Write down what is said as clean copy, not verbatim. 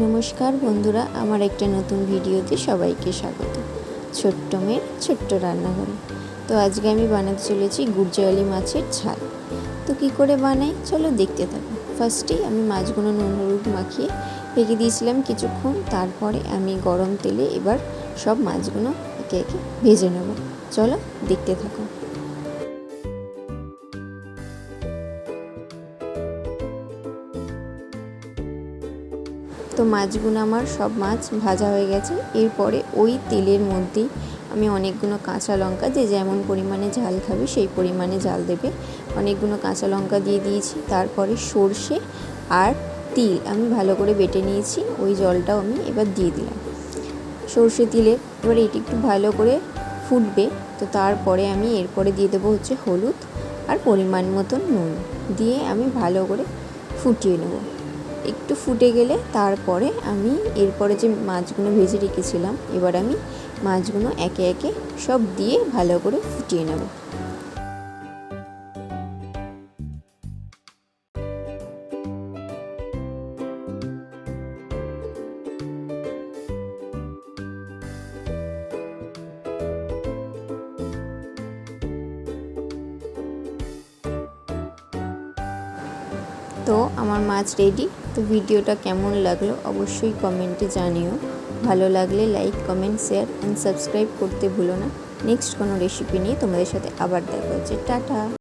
নমস্কার বন্ধুরা, আমার একটা নতুন ভিডিওতে সবাইকে স্বাগত। ছোট্ট মেয়ের ছোট্ট রান্নাঘরে। তো আজকে আমি বানাতে চলেছি গুড়জালি মাছের ঝাল। তো কি করে বানাই চলো দেখতে থাকো। ফার্স্টেই আমি মাছগুলো নুন হলুদ মাখিয়ে রেখে দিয়েছিলাম কিছুক্ষণ। তারপরে আমি গরম তেলে এবার সব মাছগুলো একে একে ভেজে নেব। চলো দেখতে থাকো। তো মাছগুলো আমার সব মাছ ভাজা হয়ে গেছে। এরপরে ওই তেলের মধ্যেই আমি অনেকগুলো কাঁচা লঙ্কা, যে যেমন পরিমাণে ঝাল খাবে সেই পরিমাণে ঝাল দেবে, অনেকগুলো কাঁচা লঙ্কা দিয়ে দিয়েছি। তারপরে সর্ষে আর তিল আমি ভালো করে বেটে নিয়েছি, ওই জলটাও আমি এবার দিয়ে দিলাম সর্ষে তিলের। এবার এটি একটু ভালো করে ফুটবে। তো তারপরে আমি এরপরে দিয়ে দেবো হচ্ছে হলুদ আর পরিমাণ মতন নুন দিয়ে আমি ভালো করে ফুটিয়ে নেব। একটু ফুটে গেলে তারপরে আমি এরপরে যে মাছগুলো ভেজে রেখেছিলাম, এবার আমি মাছগুলো একে একে সব দিয়ে ভালো করে ফুটিয়ে নেব। তো আমার মাছ রেডি। তো ভিডিওটা কেমন লাগলো অবশ্যই কমেন্টে জানিও। ভালো লাগলে like comment share and subscribe করতে ভুলো না। নেক্সট কোনো রেসিপি নিয়ে তোমাদের সাথে আবার দেখা হচ্ছে। টাটা।